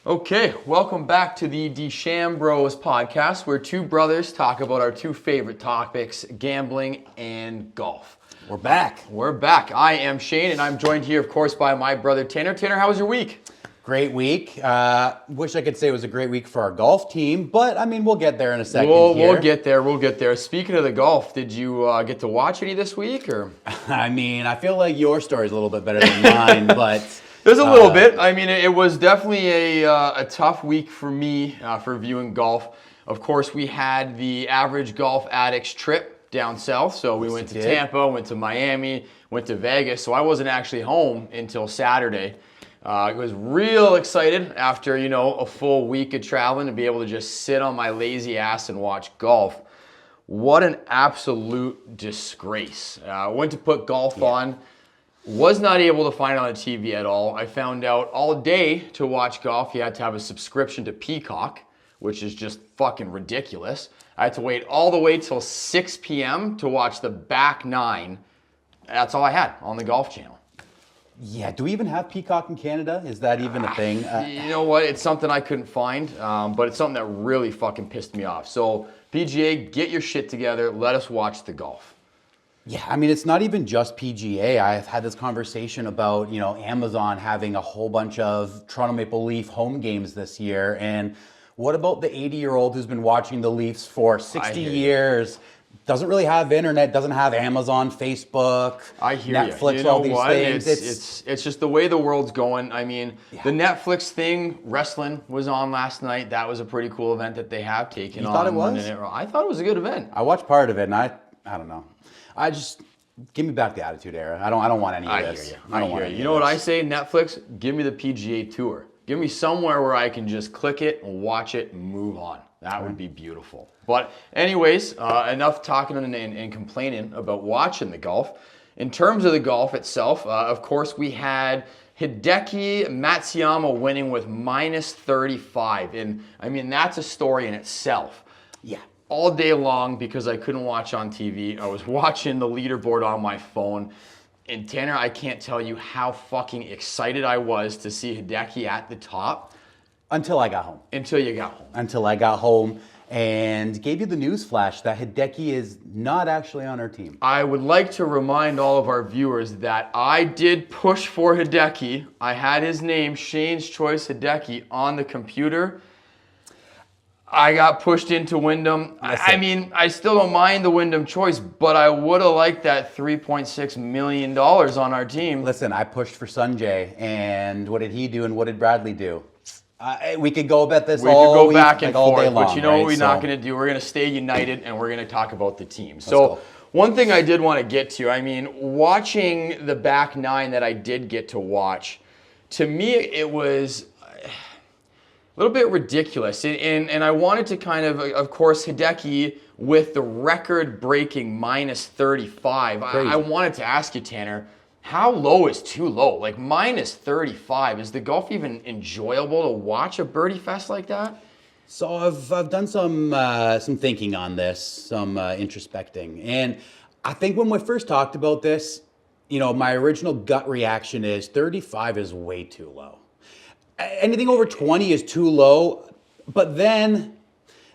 Okay, welcome back to the DeChambros podcast, where two brothers talk about our two favorite topics, gambling and golf. We're back. We're back. I am Shane, and I'm joined here, of course, by my brother Tanner. Tanner, how was your week? Great week. Wish I could say it was a great week for our golf team, but I mean, we'll get there in a second. We'll get there. We'll get there. Speaking of the golf, did you get to watch any this week, or? I mean, I feel like your story's a little bit better than mine, but there's a little bit. I mean, it was definitely a tough week for me for viewing golf. Of course, we had the Average Golf Addicts trip down south. So we went to Tampa, went to Miami, went to Vegas. So I wasn't actually home until Saturday. I was real excited after, a full week of traveling to be able to just sit on my lazy ass and watch golf. What an absolute disgrace. Went to put golf on. Was not able to find it on the TV at all. I found out all day to watch golf, you had to have a subscription to Peacock, which is just fucking ridiculous. I had to wait all the way till 6 p.m. to watch the back nine. That's all I had on the Golf Channel. Yeah, do we even have Peacock in Canada? Is that even a thing? You know what? It's something I couldn't find, but it's something that really fucking pissed me off. So PGA, get your shit together. Let us watch the golf. Yeah, I mean, it's not even just PGA. I've had this conversation about, Amazon having a whole bunch of Toronto Maple Leaf home games this year. And what about the 80-year-old who's been watching the Leafs for 60 years? Doesn't really have internet, doesn't have Amazon, Facebook, Netflix, you know all these what? things. It's just the way the world's going. I mean, the Netflix thing, wrestling was on last night. That was a pretty cool event that they have taken on. You thought it was? Monday Night Raw. I thought it was a good event. I watched part of it, and I don't know. I just give me back the Attitude Era. I don't want any of this. I hear you. You know what I say? Netflix, give me the PGA Tour. Give me somewhere where I can just click it and watch it and move on. That would be beautiful. But anyways, enough talking and complaining about watching the golf. In terms of the golf itself, of course, we had Hideki Matsuyama winning with minus 35. And I mean, that's a story in itself. Yeah. All day long, because I couldn't watch on TV, I was watching the leaderboard on my phone. And Tanner, I can't tell you how fucking excited I was to see Hideki at the top. Until I got home. Until you got home. Until I got home and gave you the news flash that Hideki is not actually on our team. I would like to remind all of our viewers that I did push for Hideki. I had his name, Shane's Choice Hideki, on the computer. I got pushed into Wyndham. I mean, I still don't mind the Wyndham choice, but I would have liked that $3.6 million on our team. Listen, I pushed for Sanjay, and what did he do and what did Bradley do? We could go about this all week, back and forth, all day long, but you know right? what we're not going to do? We're going to stay united, and we're going to talk about the team. Let's so go. one thing I did want to get to, I mean, watching the back nine that I did get to watch, to me it was a little bit ridiculous. And I wanted to kind of course, Hideki with the record-breaking minus 35. I wanted to ask you, Tanner, how low is too low? Like minus 35. Is the golf even enjoyable to watch a birdie fest like that? So I've done some thinking on this, some introspecting. And I think when we first talked about this, my original gut reaction is 35 is way too low. Anything over 20 is too low, but then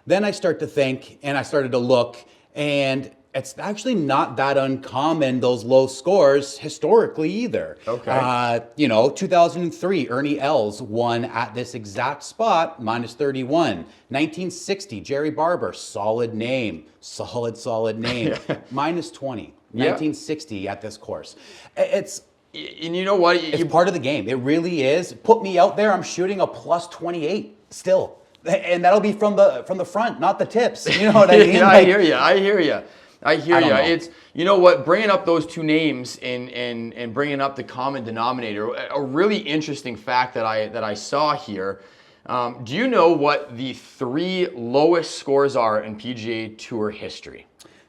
I start to think, and I started to look, and it's actually not that uncommon, those low scores, historically either. Okay. 2003, Ernie Els won at this exact spot, minus 31. 1960, Jerry Barber, solid name, minus 20. 1960 at this course. And you know what? It's part of the game. It really is. Put me out there, I'm shooting a plus 28 still. And that'll be from the front, not the tips. You know what I mean? Yeah, I hear you. It's, you know what, bringing up those two names and bringing up the common denominator, a really interesting fact that I saw here. Do you know what the three lowest scores are in PGA Tour history?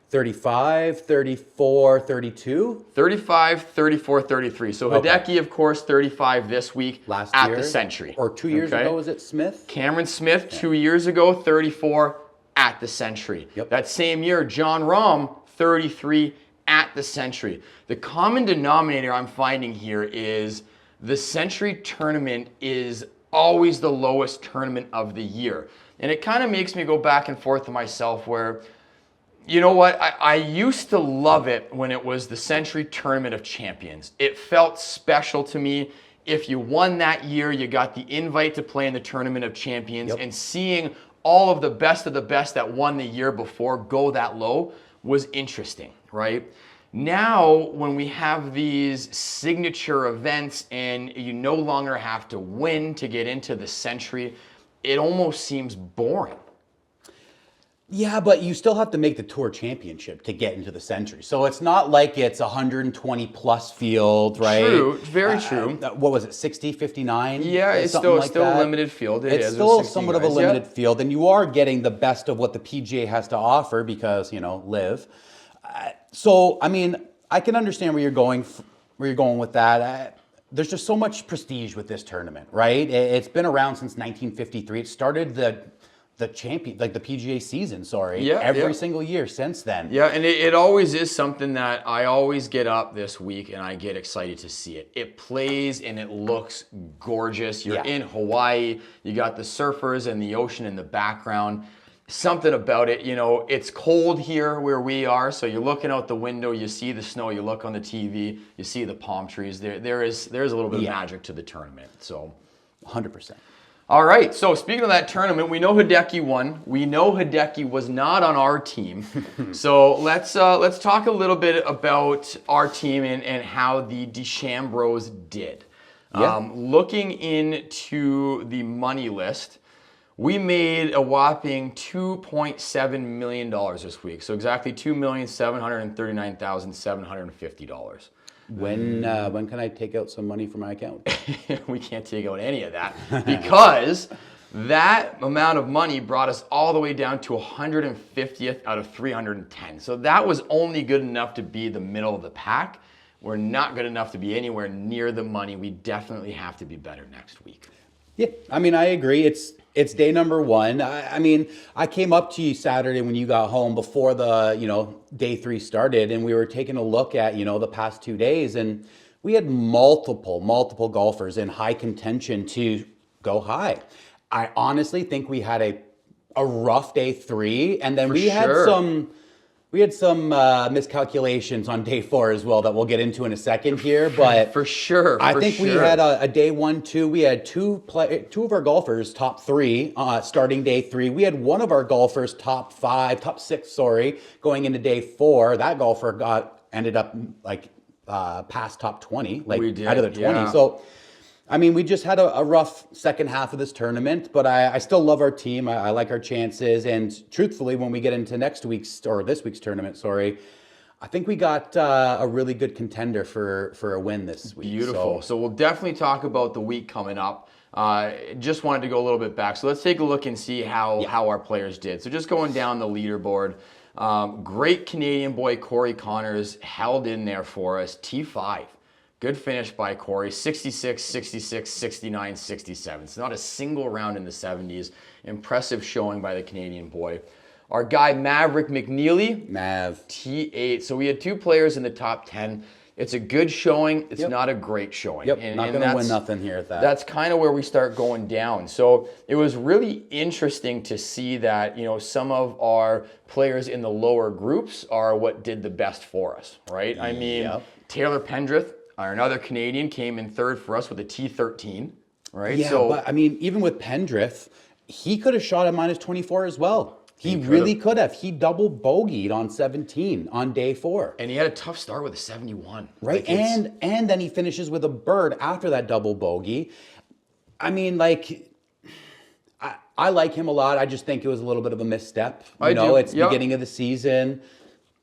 35, 34, 32? 35, 34, 33. So Hideki, of course, 35 this week Last at year, the Sentry. Or 2 years ago, was it Smith? Cameron Smith, 2 years ago, 34 at the Sentry. Yep. That same year, John Rahm, 33 at the Sentry. The common denominator I'm finding here is the Sentry Tournament is always the lowest tournament of the year. And it kind of makes me go back and forth to myself where, you know what, I used to love it when it was the Sentry Tournament of Champions. It felt special to me. If you won that year, you got the invite to play in the Tournament of Champions, and seeing all of the best that won the year before go that low was interesting, right? Now, when we have these signature events and you no longer have to win to get into the Sentry, it almost seems boring. Yeah, but you still have to make the Tour Championship to get into the Sentry. So it's not like it's 120 plus field, right? True, very true. What was it, 60, 59? Yeah, it's still a limited field. It's still somewhat of a limited field, and you are getting the best of what the PGA has to offer because, live. So, I mean, I can understand where you're going with that. There's just so much prestige with this tournament, right? It's been around since 1953. It started the PGA season, every single year since then. Yeah, and it always is something that I always get up this week and I get excited to see it. It plays and it looks gorgeous. You're in Hawaii, you got the surfers and the ocean in the background. Something about it, it's cold here where we are, so you're looking out the window, you see the snow, you look on the TV, you see the palm trees. There's a little bit of magic to the tournament. So 100%. All right, so speaking of that tournament, we know Hideki won. We know Hideki was not on our team. So let's talk a little bit about our team and how the DeChambros did. Looking into the money list, we made a whopping $2.7 million this week. So exactly $2,739,750. When can I take out some money from my account? We can't take out any of that because that amount of money brought us all the way down to 150th out of 310. So that was only good enough to be the middle of the pack. We're not good enough to be anywhere near the money. We definitely have to be better next week. Yeah, I mean, I agree. It's day number one. I came up to you Saturday when you got home before the, day 3 started, and we were taking a look at, the past 2 days, and we had multiple golfers in high contention to go high. I honestly think we had a rough day 3, and then we had some miscalculations on day 4 as well that we'll get into in a second here, but for sure. I think we had a day 1, 2. We had two of our golfers top 3 starting day 3. We had one of our golfers top 6, going into day 4. That golfer ended up past top 20, out of the 20. Yeah. So, we just had a rough second half of this tournament, but I still love our team. I like our chances. And truthfully, when we get into this week's tournament, I think we got a really good contender for a win this week. Beautiful. So we'll definitely talk about the week coming up. Just wanted to go a little bit back. So let's take a look and see how our players did. So just going down the leaderboard, great Canadian boy Corey Connors held in there for us, T5. Good finish by Corey, 66, 66, 69, 67. It's not a single round in the 70s. Impressive showing by the Canadian boy. Our guy Maverick McNeely, T8. So we had 2 players in the top 10. It's a good showing. It's not a great showing. Not going to win nothing here at that. That's kind of where we start going down. So it was really interesting to see that, some of our players in the lower groups are what did the best for us, right? Taylor Pendrith, another Canadian, came in 3rd for us with a T13, right? Yeah, but even with Pendrith, he could have shot at -24 as well. He really could have. He double bogeyed on 17 on day 4. And he had a tough start with a 71. Right, and then he finishes with a bird after that double bogey. I like him a lot. I just think it was a little bit of a misstep. It's beginning of the season.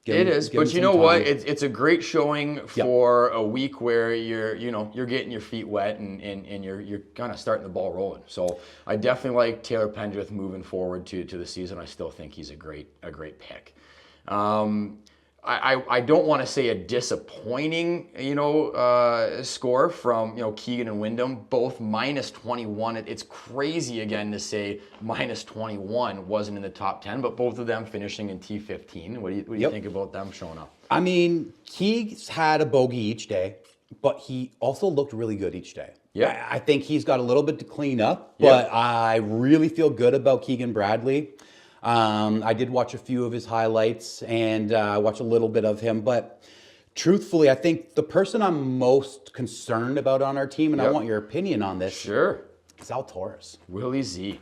It is, but you know what? It's a great showing for a week where you're getting your feet wet and you're kind of starting the ball rolling. So I definitely like Taylor Pendrith moving forward to the season. I still think he's a great pick. I don't want to say a disappointing, score from, Keegan and Wyndham, both -21. It's crazy again to say -21 wasn't in the top 10, but both of them finishing in T15. What do you think about them showing up? Keegs had a bogey each day, but he also looked really good each day. Yeah. I think he's got a little bit to clean up, but I really feel good about Keegan Bradley. I did watch a few of his highlights and watch a little bit of him, but truthfully, I think the person I'm most concerned about on our team, and I want your opinion on this, Sure. Zalatoris. Willie Z.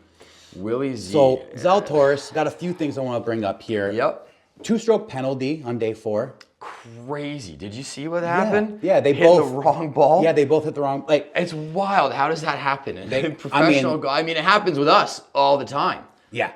Willie Z. So Zalatoris, got a few things I want to bring up here. Yep. 2-stroke penalty on day 4. Crazy. Did you see what happened? Yeah, they hit both the wrong ball. Yeah, they both hit the wrong. Like, it's wild. How does that happen? I mean, it happens with us all the time. yeah,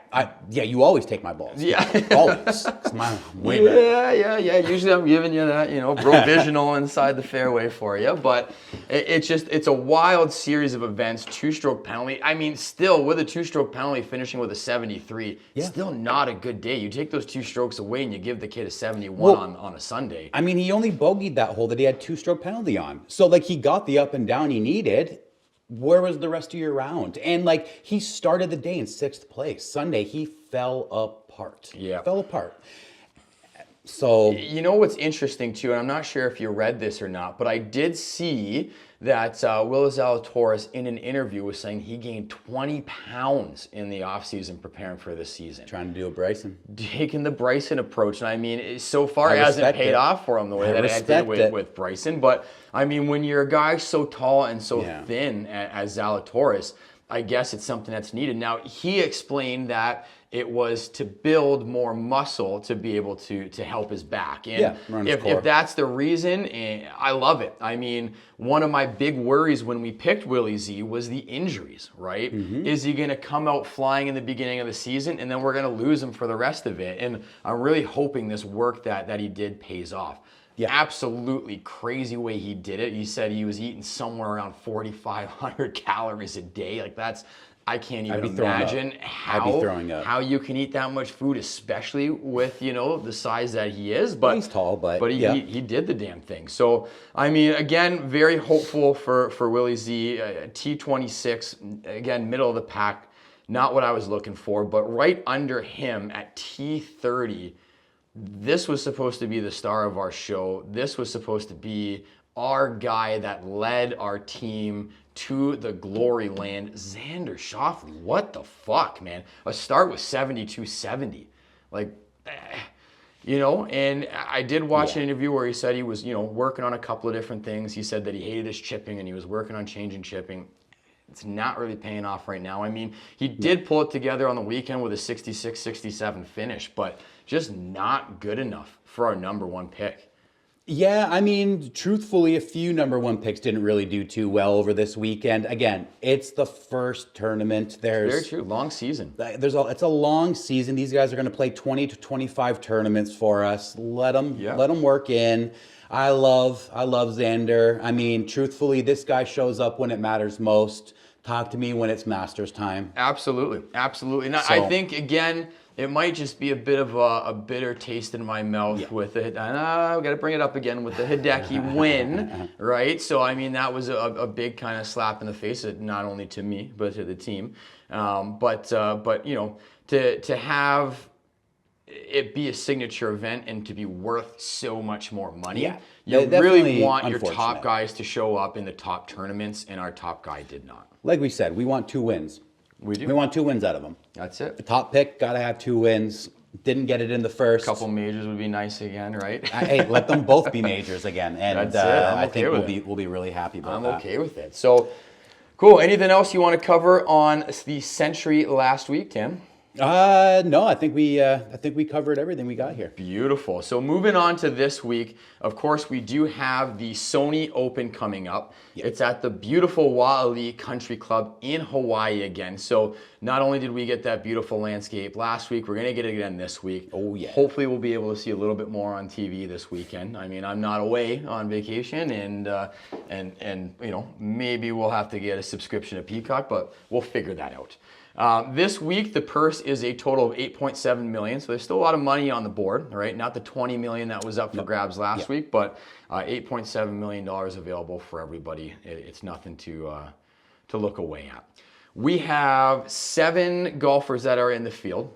you always take my balls. Yeah. Always. It's my way better. Yeah. Usually I'm giving you that, provisional inside the fairway for you. But it's a wild series of events. 2-stroke penalty. I mean, still with a 2-stroke penalty, finishing with a 73, still not a good day. You take those 2 strokes away and you give the kid a 71 on a Sunday. I mean, he only bogeyed that hole that he had 2-stroke penalty on. So like he got the up and down he needed. Where was the rest of your round? And like he started the day in 6th place. Sunday he fell apart. Yeah. Fell apart. So you know what's interesting too, and I'm not sure if you read this or not, but I did see that Will Zalatoris in an interview was saying he gained 20 pounds in the offseason preparing for this season. Trying to do a Bryson. Taking the Bryson approach. And I mean, so far it hasn't paid off for him the way that it did with Bryson. But I mean, when you're a guy so tall and so thin as Zalatoris, I guess it's something that's needed. Now, he explained that it was to build more muscle to be able to help his back. And if that's the reason, I love it. I mean, one of my big worries when we picked Willie Z was the injuries, right? Is he going to come out flying in the beginning of the season and then we're going to lose him for the rest of it? And I'm really hoping this work that he did pays off. Yeah. Absolutely crazy way he did it. He said he was eating somewhere around 4,500 calories a day. Like I can't even imagine how you can eat that much food, especially with, the size that he is. But he's tall, but he did the damn thing. So, I mean, again, very hopeful for Willie Z. T26, again, middle of the pack, not what I was looking for, but right under him at T30, this was supposed to be the star of our show. This was supposed to be our guy that led our team to the glory land. Xander Schauffele, what the fuck, man? A start with 72.70. And I did watch an interview where he said he was, working on a couple of different things. He said that he hated his chipping and he was working on changing chipping. It's not really paying off right now. I mean, he did pull it together on the weekend with a 66-67 finish, but just not good enough for our number 1 pick. Yeah, I mean, truthfully, a few number 1 picks didn't really do too well over this weekend. Again, it's the first tournament. Very true. Long season. It's a long season. These guys are going to play 20 to 25 tournaments for us. Let them work in. I love Xander. I mean, truthfully, this guy shows up when it matters most. Talk to me when it's Masters time. Absolutely. Now, I think, again, it might just be a bit of a bitter taste in my mouth with it. I've got to bring it up again with the Hideki win, right? So, I mean, that was a big kind of slap in the face, not only to me, but to the team. But to have it be a signature event and to be worth so much more money, you really want your top guys to show up in the top tournaments, and our top guy did not. Like we said, we want 2 wins. We do. We want 2 wins out of him. That's it. The top pick, got to have 2 wins. Didn't get it in the first. A couple majors would be nice again, right? Hey, let them both be majors again. And I think we'll be really happy about that. I'm okay with it. So, cool. Anything else you want to cover on the Sentry last week, Tim? No, I think we covered everything we got here. Beautiful. So moving on to this week, of course, we do have the Sony Open coming up. Yep. It's at the beautiful Waiʻalae Country Club in Hawaii again. So not only did we get that beautiful landscape last week, we're going to get it again this week. Oh, yeah. Hopefully we'll be able to see a little bit more on TV this weekend. I mean, I'm not away on vacation, and maybe we'll have to get a subscription to Peacock, but we'll figure that out. This week, the purse is a total of $8.7 million, so there's still a lot of money on the board, right? Not the $20 million that was up for grabs last week, but $8.7 million available for everybody. It's nothing to look away at. We have 7 golfers that are in the field.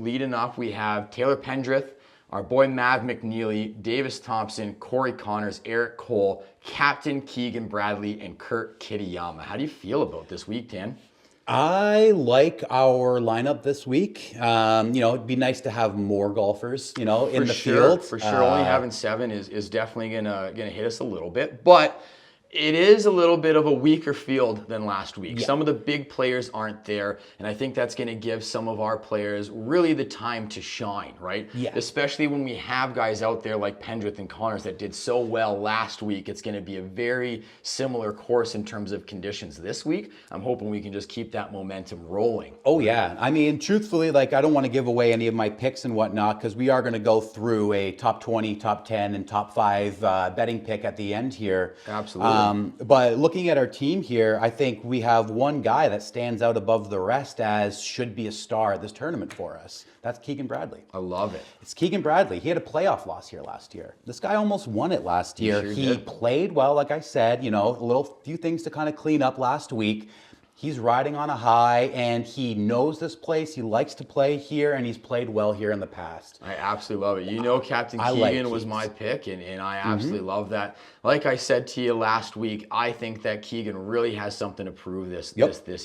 Leading off, we have Taylor Pendrith, our boy Mav McNeely, Davis Thompson, Corey Connors, Eric Cole, Captain Keegan Bradley, and Kurt Kitayama. How do you feel about this week, Dan? I like our lineup this week. It'd be nice to have more golfers, in the field. For sure, only having 7 is definitely gonna hit us a little bit, but it is a little bit of a weaker field than last week. Yeah. Some of the big players aren't there, and I think that's going to give some of our players really the time to shine, right? Yeah. Especially when we have guys out there like Pendrith and Connors that did so well last week. It's going to be a very similar course in terms of conditions this week. I'm hoping we can just keep that momentum rolling. Oh, yeah. I mean, truthfully, I don't want to give away any of my picks and whatnot because we are going to go through a top 20, top 10, and top 5 betting pick at the end here. Absolutely. But looking at our team here, I think we have one guy that stands out above the rest as should be a star at this tournament for us. That's Keegan Bradley. I love it. It's Keegan Bradley. He had a playoff loss here last year. This guy almost won it last year. Sure He did. played well, like I said, a few things to kind of clean up last week. He's riding on a high, and he knows this place. He likes to play here, and he's played well here in the past. I absolutely love it. Captain I like Keegan was Keegs. my pick, and I absolutely love that. Like I said to you last week, I think that Keegan really has something to prove this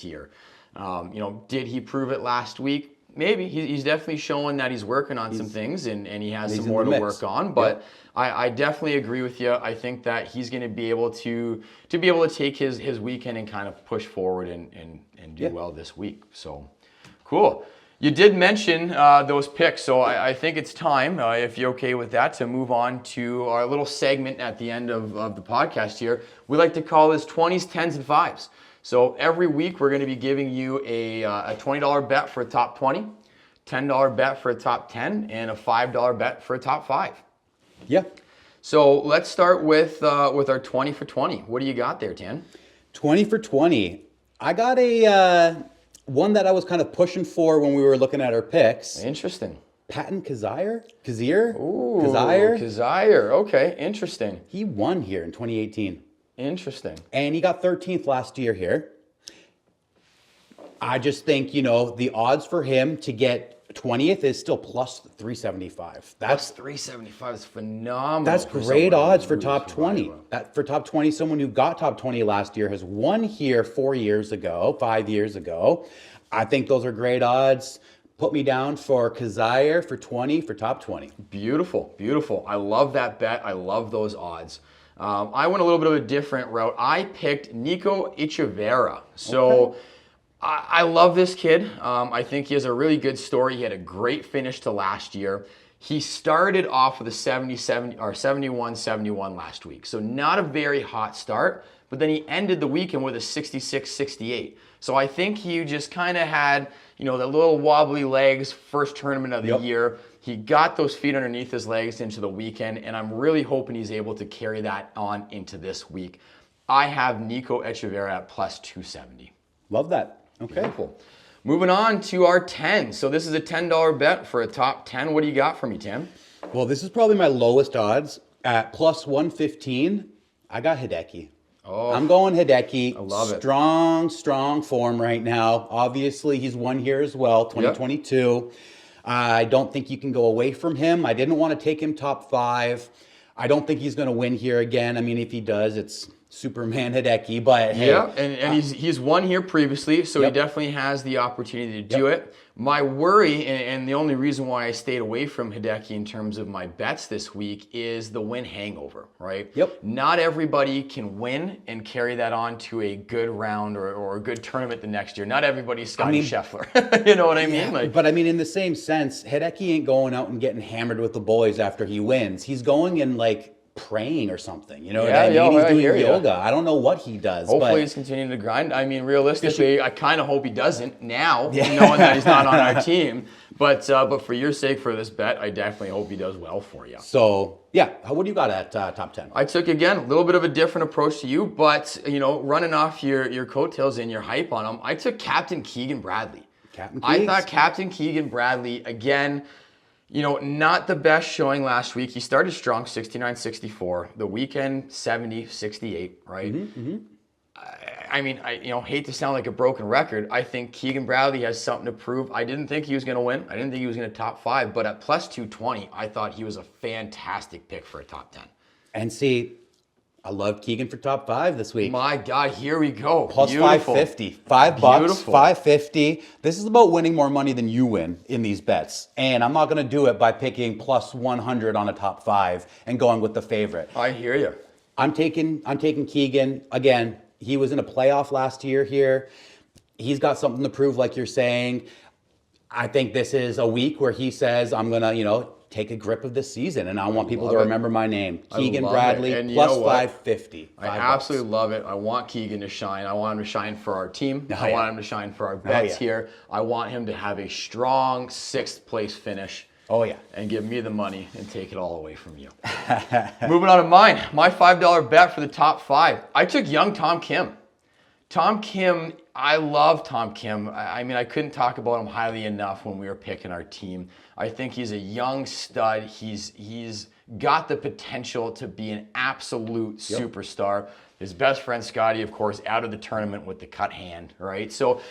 year. Did he prove it last week? Maybe. He's definitely showing that he's working on some things, and he has some more to work on. But I definitely agree with you. I think that he's going to be able to take his weekend and kind of push forward and do well this week. So, cool. You did mention those picks, so I think it's time, if you're okay with that, to move on to our little segment at the end of the podcast here. We like to call this 20s, 10s, and 5s. So every week we're going to be giving you a $20 bet for a top 20, $10 bet for a top 10, and a $5 bet for a top 5. Yeah. So let's start with our 20 for 20. What do you got there, Tan? 20 for 20. I got a one that I was kind of pushing for when we were looking at our picks. Interesting. Patton Kazire? Kazire? Ooh, Kazire? Kazire. Okay, interesting. He won here in 2018. Interesting. And he got 13th last year here. I just think, the odds for him to get 20th is still plus 375. Plus 375 is phenomenal. That's for great someone odds who for moves top from 20. Iowa. For top 20, someone who got top 20 last year has won here 5 years ago. I think those are great odds. Put me down for Kazire for 20 for top 20. Beautiful, beautiful. I love that bet. I love those odds. I went a little bit of a different route. I picked Nico Echeverria. So I love this kid. I think he has a really good story. He had a great finish to last year. He started off with a 71-71 last week. So not a very hot start, but then he ended the weekend with a 66-68. So I think he just kind of had, the little wobbly legs first tournament of the year. He got those feet underneath his legs into the weekend, and I'm really hoping he's able to carry that on into this week. I have Nico Echeverria at plus 270. Love that. Okay. Beautiful. Moving on to our 10. So this is a $10 bet for a top 10. What do you got for me, Tim? Well, this is probably my lowest odds at plus 115. I got Hideki. Oh, I'm going Hideki. I love it. Strong form right now. Obviously, he's won here as well, 2022. I don't think you can go away from him. I didn't want to take him top 5. I don't think he's going to win here again. I mean, if he does, it's Superman Hideki. But hey, and he's won here previously, so he definitely has the opportunity to do it. My worry, and the only reason why I stayed away from Hideki in terms of my bets this week, is the win hangover, right? Yep. Not everybody can win and carry that on to a good round or a good tournament the next year. Not everybody's Scotty Scheffler. You know what I mean? But I mean, in the same sense, Hideki ain't going out and getting hammered with the boys after he wins. He's going and praying or something. You know what I mean? He's doing yoga. I don't know what he does. Hopefully he's continuing to grind. I mean, realistically, I kind of hope he doesn't now, knowing that he's not on our team. But for your sake for this bet, I definitely hope he does well for you. So, what do you got at top 10? I took, again, a little bit of a different approach to you, but, running off your coattails and your hype on him, I took Captain Keegan Bradley. I thought Captain Keegan Bradley, again, not the best showing last week. He started strong, 69-64. The weekend, 70-68, right? I mean, I hate to sound like a broken record. I think Keegan Bradley has something to prove. I didn't think he was going to win. I didn't think he was going to top 5, but at plus 220, I thought he was a fantastic pick for a top 10. And see, I love Keegan for top 5 this week. My God, here we go. Plus Beautiful. 550. $5, Beautiful. 550. This is about winning more money than you win in these bets. And I'm not going to do it by picking plus 100 on a top 5 and going with the favorite. I hear you. I'm taking Keegan. Again, he was in a playoff last year here. He's got something to prove, like you're saying. I think this is a week where he says, I'm going to, take a grip of this season, and I want people to remember my name. Keegan Bradley, plus 550. I absolutely love it. I want Keegan to shine. I want him to shine for our team. I want him to shine for our bets here. I want him to have a strong 6th place finish. Oh, yeah. And give me the money and take it all away from you. Moving on to mine. My $5 bet for the top 5. I took young Tom Kim. Tom Kim, I love Tom Kim. I mean, I couldn't talk about him highly enough when we were picking our team. I think he's a young stud. He's got the potential to be an absolute superstar. His best friend, Scotty, of course, out of the tournament with the cut hand, right? So,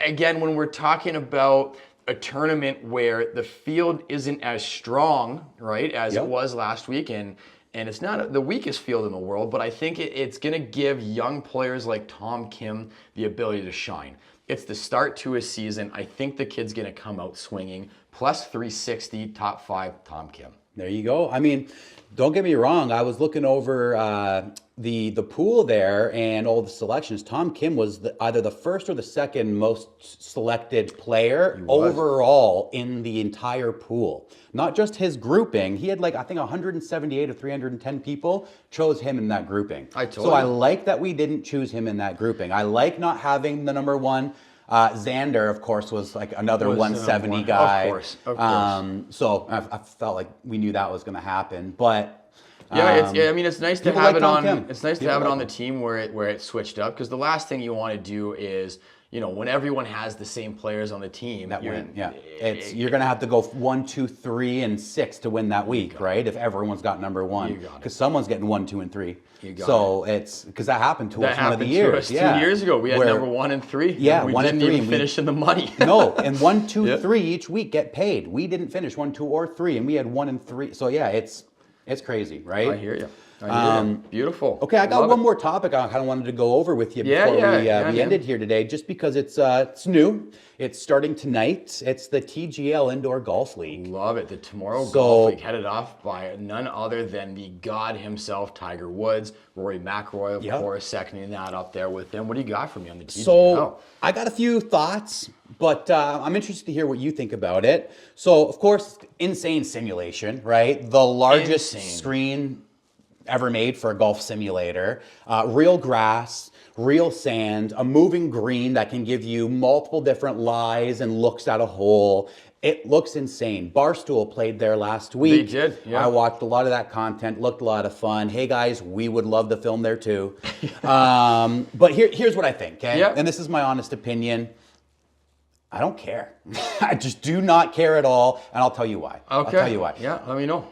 again, when we're talking about a tournament where the field isn't as strong, right, as it was last weekend, and it's not the weakest field in the world, but I think it's going to give young players like Tom Kim the ability to shine. It's the start to a season. I think the kid's going to come out swinging. Plus 360, top 5, Tom Kim. There you go. I mean, don't get me wrong. I was looking over the pool there and all the selections. Tom Kim was either the first or the second most selected player overall in the entire pool. Not just his grouping. He had I think 178 of 310 people chose him in that grouping. I like that we didn't choose him in that grouping. I like not having the number 1. Xander, of course, was another 170 guy. Of course. So I felt like we knew that was going to happen. But it's nice to have it on. It's nice to have it on the team where it switched up, because the last thing you want to do is, when everyone has the same players on the team, that win. Yeah, you're going to have to go 1, 2, 3, and 6 to win that week, right? If everyone's got number 1, because someone's getting 1, 2, and 3. It's because that happened to us one of the years. 2 years ago. We had number 1 and 3. Yeah, we 1 didn't and 3. even finish in the money. No, and 1, 2, 3 each week get paid. We didn't finish 1, 2, or 3, and we had 1 and 3. So it's crazy, right? I hear you. Beautiful. Okay, I got one more topic I kind of wanted to go over with you before we ended here today, just because it's new. It's starting tonight. It's the TGL Indoor Golf League. Love it. The Tomorrow Golf League, headed off by none other than the god himself, Tiger Woods. Rory McIlroy, of course, seconding that up there with him. What do you got for me on the TGL? So I got a few thoughts, but I'm interested to hear what you think about it. So, of course, insane simulation, right? The largest screen ever made for a golf simulator. Real grass, real sand, a moving green that can give you multiple different lies and looks at a hole. It looks insane. Barstool played there last week. They did, yeah. I watched a lot of that content, looked a lot of fun. Hey guys, we would love to film there too. But here's what I think, okay? Yep. And this is my honest opinion. I don't care. I just do not care at all, and I'll tell you why. Okay. I'll tell you why. Yeah, let me know.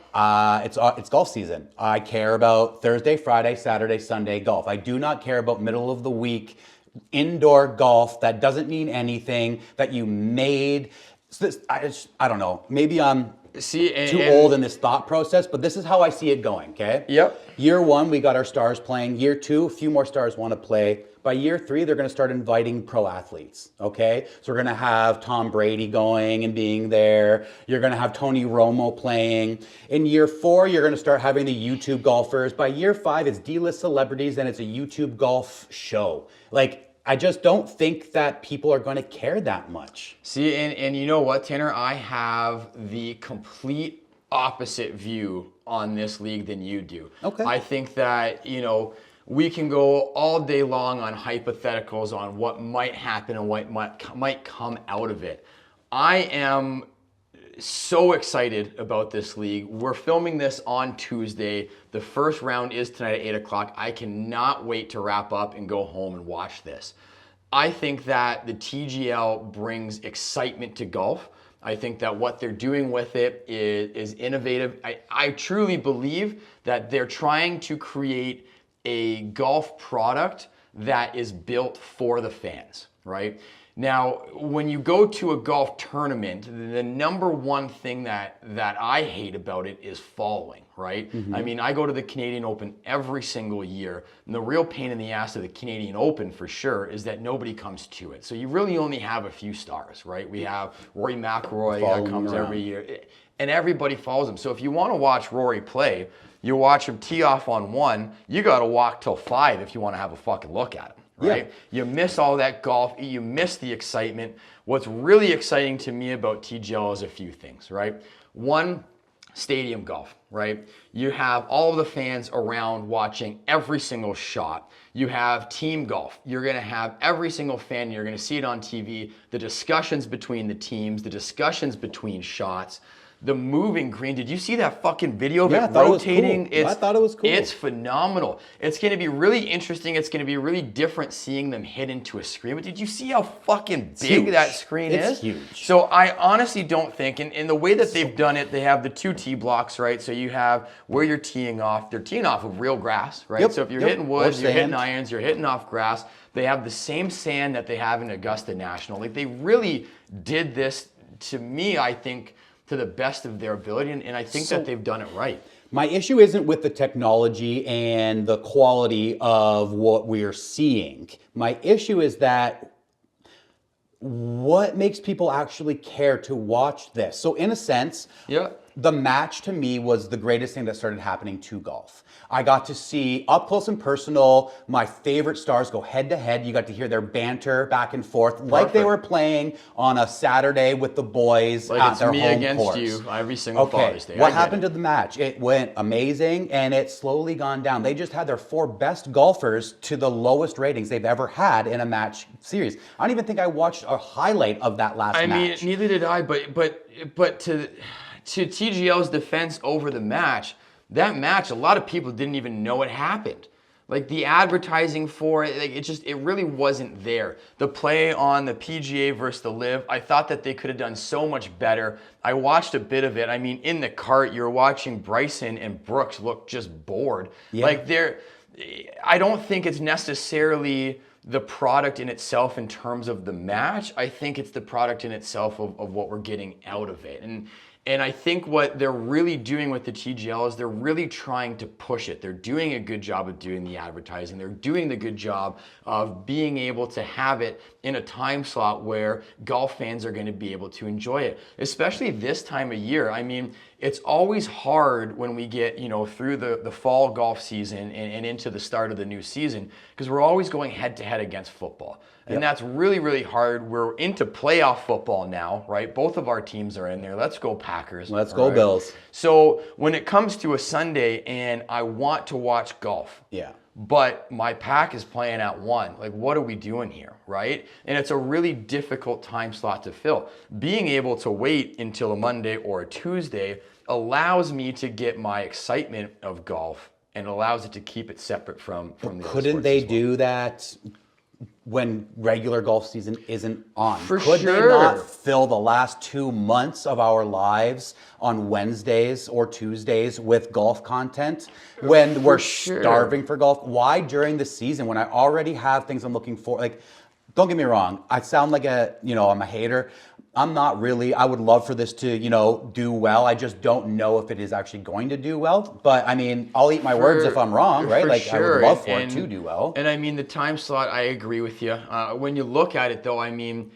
It's golf season. I care about Thursday, Friday, Saturday, Sunday golf. I do not care about middle of the week indoor golf that doesn't mean anything, that you made. So I don't know. Maybe I'm too old in this thought process, but this is how I see it going, okay? Yep. Year 1, we got our stars playing. Year 2, a few more stars want to play. By year 3, they're going to start inviting pro athletes, okay? So we're going to have Tom Brady going and being there. You're going to have Tony Romo playing. In year 4, you're going to start having the YouTube golfers. By year 5, it's D-list celebrities and it's a YouTube golf show. I just don't think that people are going to care that much. See, and you know what, Tanner? I have the complete opposite view on this league than you do. Okay. I think that, we can go all day long on hypotheticals on what might happen and what might come out of it. I am so excited about this league. We're filming this on Tuesday. The first round is tonight at 8 o'clock. I cannot wait to wrap up and go home and watch this. I think that the TGL brings excitement to golf. I think that what they're doing with it is innovative. I truly believe that they're trying to create a golf product that is built for the fans, right? Now, when you go to a golf tournament, the number one thing that I hate about it is following, right? I mean, I go to the Canadian Open every single year, and the real pain in the ass of the Canadian Open, for sure, is that nobody comes to it. So you really only have a few stars, right? We have Rory McIlroy that comes every year, and everybody follows him. So if you want to watch Rory play, you watch him tee off on 1, you got to walk till 5 if you want to have a fucking look at him. Right? Yeah. You miss all that golf. You miss the excitement. What's really exciting to me about TGL is a few things, right? One, stadium golf, right? You have all of the fans around watching every single shot. You have team golf. You're going to have every single fan. You're going to see it on TV. The discussions between the teams, the discussions between shots. The moving green. Did you see that fucking video of it rotating? I thought it was cool. It's phenomenal. It's going to be really interesting. It's going to be really different seeing them hit into a screen. But did you see how fucking big that screen is? It's huge. So I honestly don't think, and in the way that they've done it, they have the 2 tee blocks, right? So you have where you're teeing off. They're teeing off of real grass, right? Yep. So if you're hitting wood, you're hitting irons, you're hitting off grass. They have the same sand that they have in Augusta National. Like, they really did this, to me, I think, to the best of their ability, and I think that they've done it right. My issue isn't with the technology and the quality of what we're seeing. My issue is that what makes people actually care to watch this? So in a sense, the match to me was the greatest thing that started happening to golf. I got to see up close and personal my favorite stars go head to head. You got to hear their banter back and forth like they were playing on a Saturday with the boys like at it's their me home against course. you every single Father's Day. What happened to the match? It went amazing, and it's slowly gone down. They just had their 4 best golfers to the lowest ratings they've ever had in a match series. I don't even think I watched a highlight of that last match. I mean, neither did I, but to TGL's defense over the match, that match, a lot of people didn't even know it happened. Like, the advertising for it, like, it really wasn't there. The play on the PGA versus the LIV, I thought that they could have done so much better. I watched a bit of it. I mean, in the cart, you're watching Bryson and Brooks look just bored. Yeah. Like, I don't think it's necessarily the product in itself in terms of the match. I think it's the product in itself of what we're getting out of it. And I think what they're really doing with the TGL is they're really trying to push it. They're doing a good job of doing the advertising. They're doing the good job of being able to have it in a time slot where golf fans are going to be able to enjoy it, especially this time of year. I mean, it's always hard when we get, through the fall golf season and into the start of the new season, because we're always going head to head against football. And that's really, really hard. We're into playoff football now, right? Both of our teams are in there. Let's go Packers. Let's go Bills. So when it comes to a Sunday and I want to watch golf, but my pack is playing at 1, like, what are we doing here, right? And it's a really difficult time slot to fill. Being able to wait until a Monday or a Tuesday allows me to get my excitement of golf and allows it to keep it separate from the other Couldn't they do that when regular golf season isn't on? For Could sure. they not fill the last 2 months of our lives on Wednesdays or Tuesdays with golf content when we're starving for golf? Why during the season when I already have things I'm looking for? Like, don't get me wrong, I sound like I'm a hater. I'm not really. I would love for this to, do well. I just don't know if it is actually going to do well. But I mean, I'll eat my words if I'm wrong, right? Like, I would love for it to do well. And I mean, the time slot, I agree with you. When you look at it, though, I mean,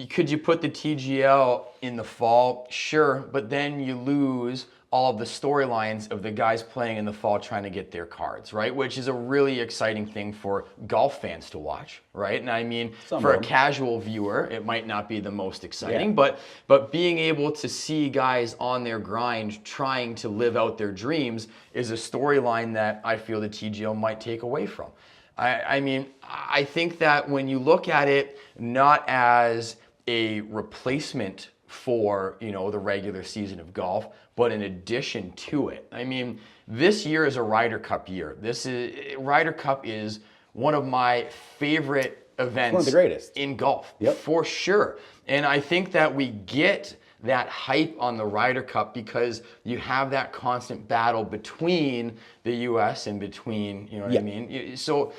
could you put the TGL in the fall? Sure, but then you lose all of the storylines of the guys playing in the fall trying to get their cards, right? Which is a really exciting thing for golf fans to watch, right? And I mean, for a casual viewer, it might not be the most exciting, but being able to see guys on their grind trying to live out their dreams is a storyline that I feel the TGL might take away from. I mean, I think that when you look at it not as a replacement for, the regular season of golf, but in addition to it. I mean, this year is a Ryder Cup year. Ryder Cup is one of my favorite events. One of the greatest in golf, for sure. And I think that we get that hype on the Ryder Cup because you have that constant battle between the U.S. and between, what I mean? So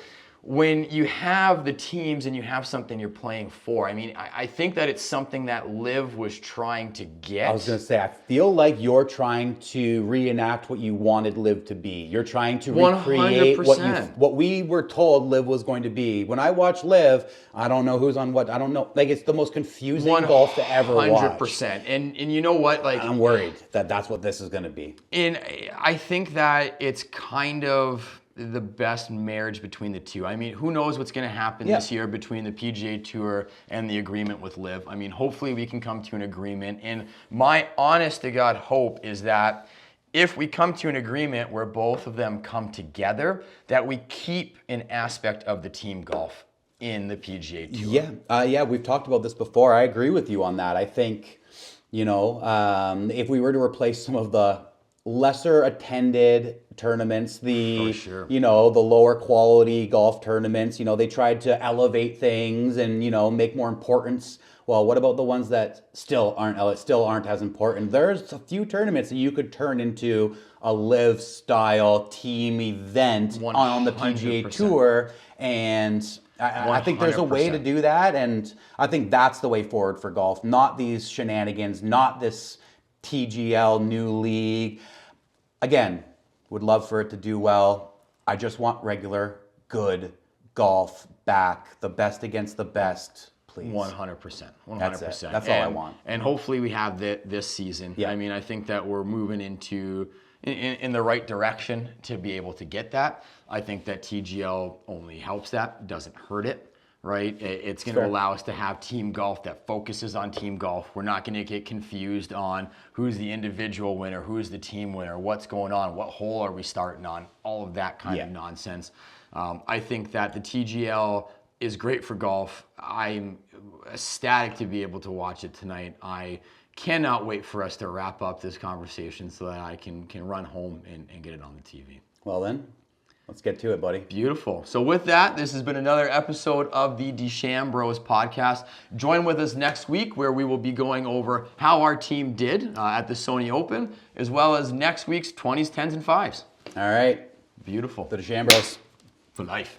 when you have the teams and you have something you're playing for, I mean, I think that it's something that Liv was trying to get. I was going to say, I feel like you're trying to reenact what you wanted Liv to be. You're trying to recreate 100%. what we were told Liv was going to be. When I watch Liv, I don't know who's on what. I don't know. Like, it's the most confusing golf to ever watch. 100%. And you know what? Like, I'm worried that that's what this is going to be. And I think that it's kind of the best marriage between the two. I mean, who knows what's going to happen this year between the PGA Tour and the agreement with Liv. I mean, hopefully we can come to an agreement. And my honest to God hope is that if we come to an agreement where both of them come together, that we keep an aspect of the team golf in the PGA Tour. Yeah, we've talked about this before. I agree with you on that. I think, if we were to replace some of the lesser attended tournaments, the lower quality golf tournaments, they tried to elevate things and make more importance. Well, what about the ones that still aren't as important? There's a few tournaments that you could turn into a Live style team event on the PGA Tour, and I think there's a way to do that, and I think that's the way forward for golf. Not these shenanigans, not this TGL new league. Again, would love for it to do well. I just want regular, good golf back. The best against the best, please. 100%. That's all I want. And hopefully we have this season. Yeah. I mean, I think that we're moving in the right direction to be able to get that. I think that TGL only helps that, doesn't hurt it. Right? It's going to allow us to have team golf that focuses on team golf. We're not going to get confused on who's the individual winner, who's the team winner, what's going on, what hole are we starting on, all of that kind of nonsense. I think that the TGL is great for golf. I'm ecstatic to be able to watch it tonight. I cannot wait for us to wrap up this conversation so that I can run home and get it on the TV. Well then, let's get to it, buddy. Beautiful. So with that, this has been another episode of the DeChambros podcast. Join with us next week where we will be going over how our team did at the Sony Open, as well as next week's 20s, 10s, and 5s. All right. Beautiful. The DeChambros. For life.